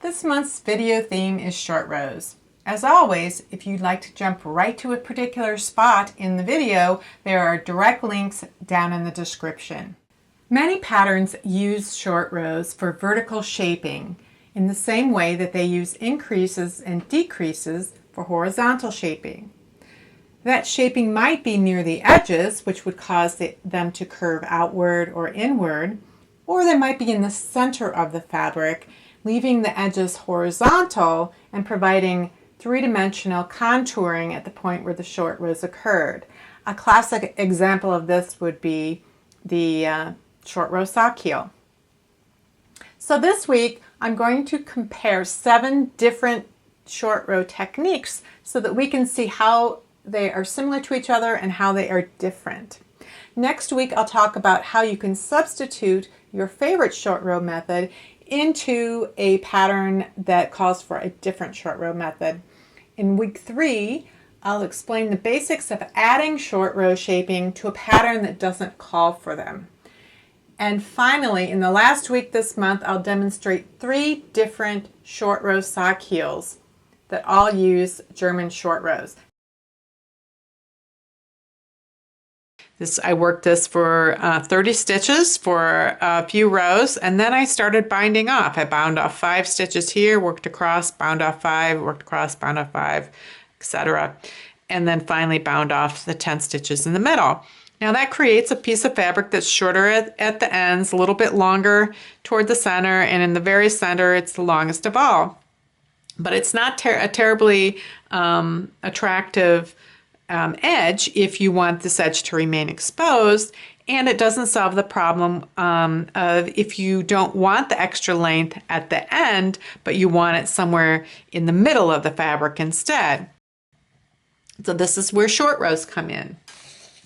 This month's video theme is short rows. As always, if you'd like to jump right to a particular spot in the video, there are direct links down in the description. Many patterns use short rows for vertical shaping in the same way that they use increases and decreases for horizontal shaping. That shaping might be near the edges, which would cause them to curve outward or inward, or they might be in the center of the fabric, leaving the edges horizontal and providing three-dimensional contouring at the point where the short rows occurred. A classic example of this would be the short row sock heel. So this week I'm going to compare 7 different short row techniques so that we can see how they are similar to each other and how they are different. Next week I'll talk about how you can substitute your favorite short row method into a pattern that calls for a different short row method. In week 3, I'll explain the basics of adding short row shaping to a pattern that doesn't call for them. And finally, in the last week this month, I'll demonstrate 3 different short row sock heels that all use German short rows. I worked this for 30 stitches for a few rows, and then I started binding off. I bound off 5 stitches here, worked across, bound off 5, worked across, bound off 5, etc. And then finally bound off the 10 stitches in the middle. Now that creates a piece of fabric that's shorter at the ends, a little bit longer toward the center, and in the very center it's the longest of all. But it's not a terribly attractive edge if you want this edge to remain exposed, and it doesn't solve the problem of if you don't want the extra length at the end, but you want it somewhere in the middle of the fabric instead. So this is where short rows come in.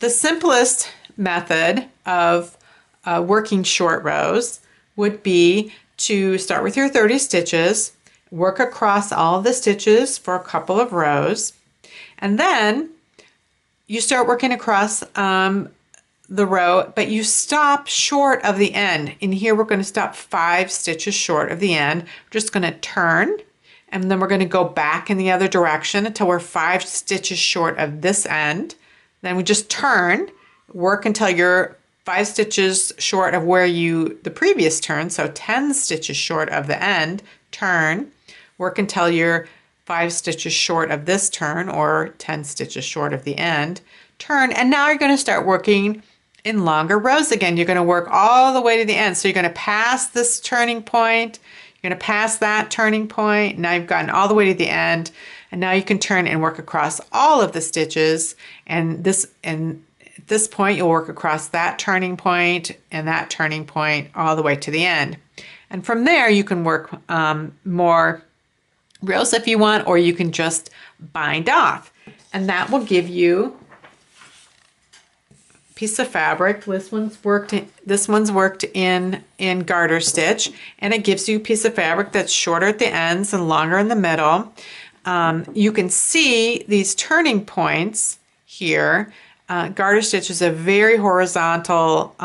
The simplest method of working short rows would be to start with your 30 stitches, work across all of the stitches for a couple of rows, and then you start working across the row, but you stop short of the end. In here we're going to stop 5 stitches short of the end. We're just going to turn, and then we're going to go back in the other direction until we're 5 stitches short of this end. Then we just turn, work until you're 5 stitches short of where the previous turn, so 10 stitches short of the end, turn, work until you're 5 stitches short of this turn, or 10 stitches short of the end, turn, and now you're going to start working in longer rows again. You're going to work all the way to the end. So you're going to pass this turning point, you're going to pass that turning point, now you've gotten all the way to the end, and now you can turn and work across all of the stitches, and at this point you'll work across that turning point and that turning point all the way to the end. And from there you can work more rows if you want, or you can just bind off, and that will give you a piece of fabric. This one's worked in garter stitch, and it gives you a piece of fabric that's shorter at the ends and longer in the middle. You can see these turning points here. Garter stitch is a very horizontal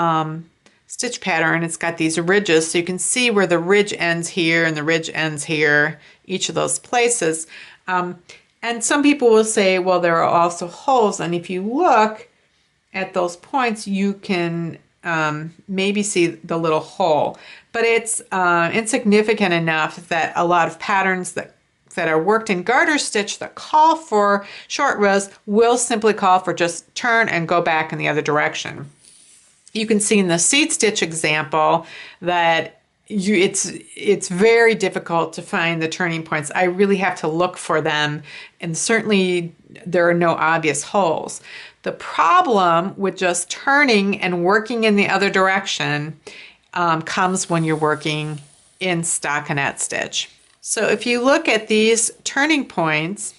stitch pattern. It's got these ridges, so you can see where the ridge ends here and the ridge ends here, each of those places. And some people will say, well, there are also holes, and if you look at those points, you can maybe see the little hole. But it's insignificant enough that a lot of patterns that are worked in garter stitch that call for short rows will simply call for just turn and go back in the other direction. You can see in the seed stitch example that it's very difficult to find the turning points. I really have to look for them, and certainly there are no obvious holes. The problem with just turning and working in the other direction comes when you're working in stockinette stitch. So if you look at these turning points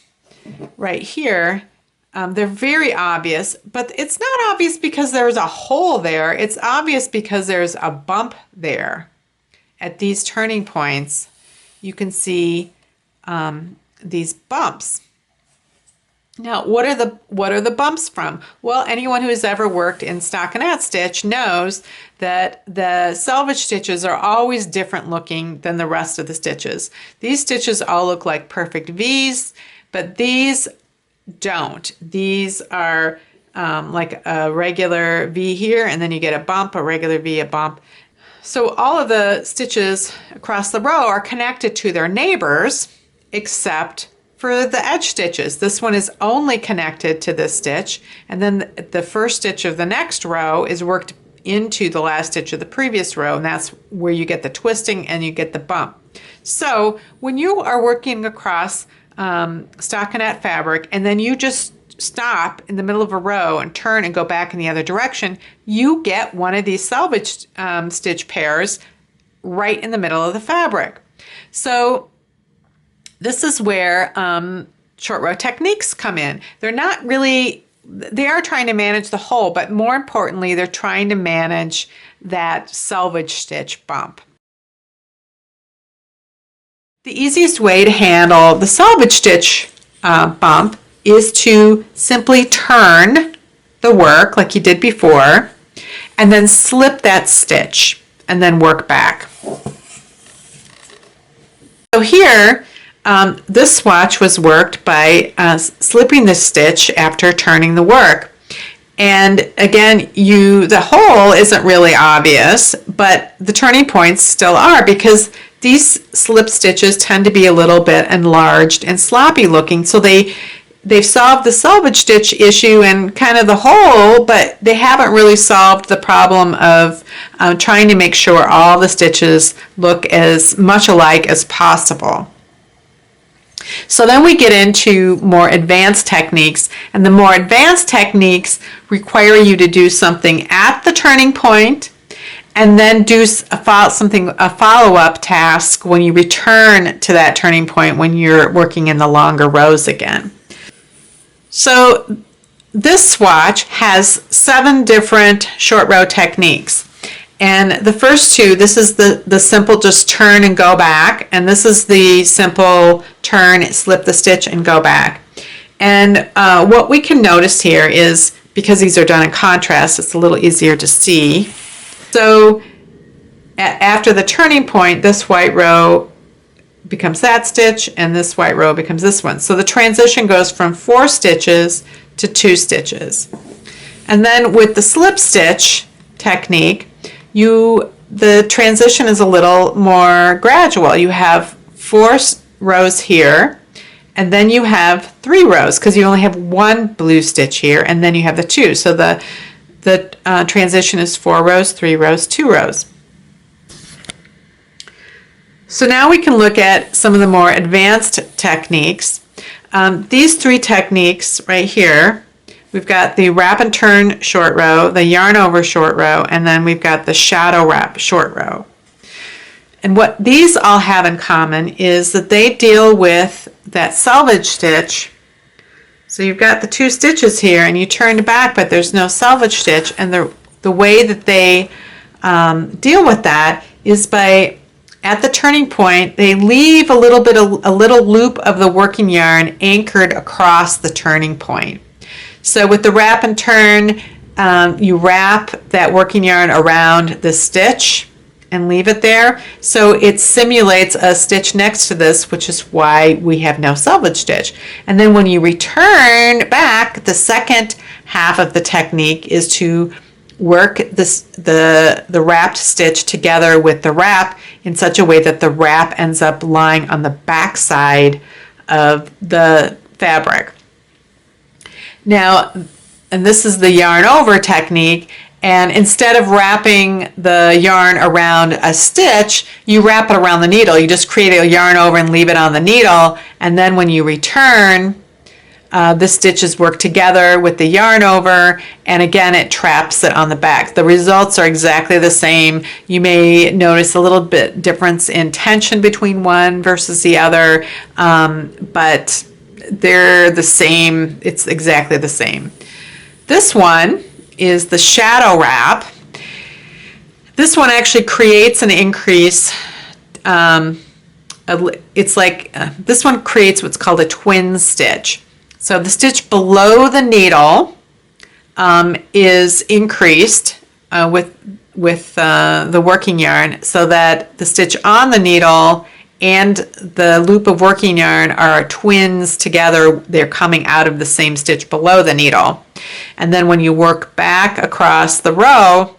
right here, they're very obvious, but it's not obvious because there's a hole there. It's obvious because there's a bump there. At these turning points, you can see these bumps. Now, what are the bumps from? Well, anyone who's ever worked in stockinette stitch knows that the selvage stitches are always different looking than the rest of the stitches. These stitches all look like perfect V's, but these don't. These are like a regular V here, and then you get a bump, a regular V, a bump. So all of the stitches across the row are connected to their neighbors, except for the edge stitches. This one is only connected to this stitch, and then the first stitch of the next row is worked into the last stitch of the previous row, and that's where you get the twisting and you get the bump. So when you are working across stockinette fabric and then you just stop in the middle of a row and turn and go back in the other direction, you get one of these selvage stitch pairs right in the middle of the fabric. So this is where short row techniques come in. They're not really, they are trying to manage the whole, but more importantly, they're trying to manage that selvage stitch bump. The easiest way to handle the selvage stitch bump is to simply turn the work like you did before, and then slip that stitch, and then work back. So here, this swatch was worked by slipping the stitch after turning the work. And again, the hole isn't really obvious, but the turning points still are, because these slip stitches tend to be a little bit enlarged and sloppy looking. So they've solved the selvage stitch issue and kind of the hole, but they haven't really solved the problem of trying to make sure all the stitches look as much alike as possible. So then we get into more advanced techniques, and the more advanced techniques require you to do something at the turning point and then do a follow-up task when you return to that turning point when you're working in the longer rows again. So this swatch has 7 different short row techniques. And the first 2, this is the simple just turn and go back, and this is the simple turn, slip the stitch, and go back. And what we can notice here is, because these are done in contrast, it's a little easier to see. So after the turning point, this white row becomes that stitch, and this white row becomes this one. So the transition goes from 4 stitches to 2 stitches. And then with the slip stitch technique, the transition is a little more gradual. You have 4 rows here, and then you have 3 rows, because you only have 1 blue stitch here, and then you have the 2. So the transition is 4 rows, 3 rows, 2 rows. So now we can look at some of the more advanced techniques. These 3 techniques right here, we've got the wrap and turn short row, the yarn over short row, and then we've got the shadow wrap short row. And what these all have in common is that they deal with that selvage stitch. So you've got the 2 stitches here, and you turned back, but there's no selvage stitch. And the way that they deal with that is by, at the turning point, they leave a little loop of the working yarn anchored across the turning point. So with the wrap and turn, you wrap that working yarn around the stitch and leave it there. So it simulates a stitch next to this, which is why we have no selvage stitch. And then when you return back, the second half of the technique is to work the wrapped stitch together with the wrap in such a way that the wrap ends up lying on the back side of the fabric. Now, and this is the yarn over technique, and instead of wrapping the yarn around a stitch, you wrap it around the needle. You just create a yarn over and leave it on the needle, and then when you return, the stitches work together with the yarn over, and again it traps it on the back. The results are exactly the same. You may notice a little bit difference in tension between one versus the other, but they're the same. It's exactly the same. This one is the shadow wrap. This one actually creates an increase. It's like this one creates what's called a twin stitch. So the stitch below the needle is increased with the working yarn, so that the stitch on the needle and the loop of working yarn are twins together. They're coming out of the same stitch below the needle. And then when you work back across the row,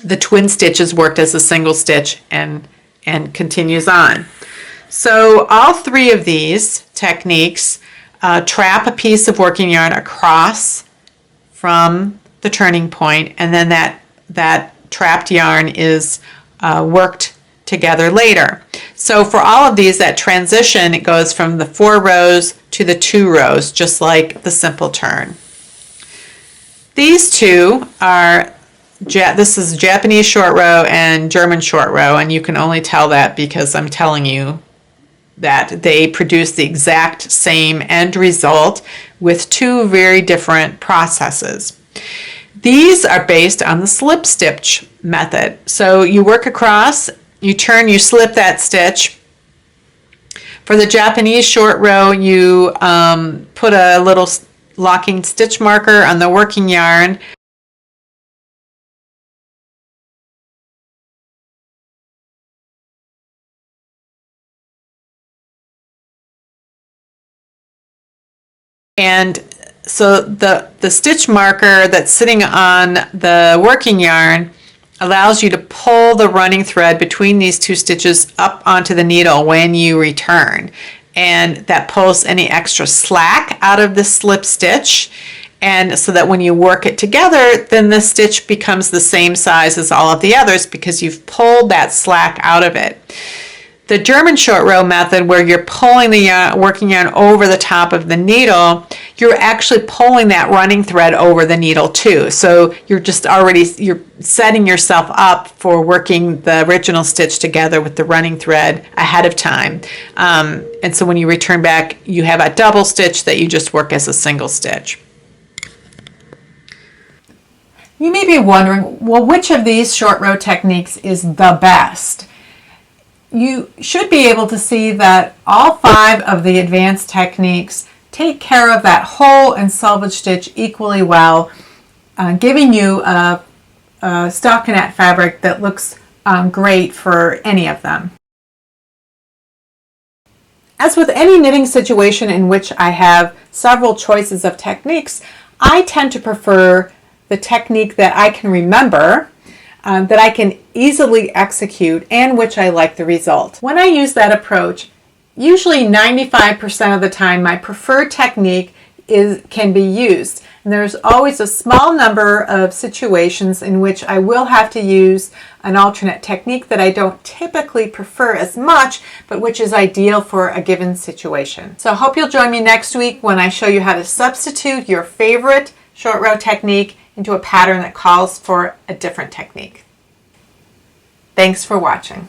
the twin stitches worked as a single stitch and continues on. So all three of these techniques trap a piece of working yarn across from the turning point, and then that trapped yarn is worked together later. So for all of these, that transition, it goes from the 4 rows to the 2 rows, just like the simple turn. These two are, this is Japanese short row and German short row, and you can only tell that because I'm telling you that they produce the exact same end result with two very different processes. These are based on the slip stitch method. So you work across, you turn, you slip that stitch. For the Japanese short row, you put a little locking stitch marker on the working yarn. And so the stitch marker that's sitting on the working yarn allows you to pull the running thread between these two stitches up onto the needle when you return. And that pulls any extra slack out of the slip stitch. And so that when you work it together, then the stitch becomes the same size as all of the others because you've pulled that slack out of it. The German short row method, where you're pulling the working yarn over the top of the needle, you're actually pulling that running thread over the needle too. So you're setting yourself up for working the original stitch together with the running thread ahead of time. And so when you return back, you have a double stitch that you just work as a single stitch. You may be wondering, well, which of these short row techniques is the best? You should be able to see that all 5 of the advanced techniques take care of that hole and selvage stitch equally well, giving you a stockinette fabric that looks great for any of them. As with any knitting situation in which I have several choices of techniques, I tend to prefer the technique that I can remember, that I can easily execute, and which I like the result. When I use that approach, usually 95% of the time my preferred technique can be used. And there's always a small number of situations in which I will have to use an alternate technique that I don't typically prefer as much, but which is ideal for a given situation. So I hope you'll join me next week when I show you how to substitute your favorite short row technique into a pattern that calls for a different technique. Thanks for watching.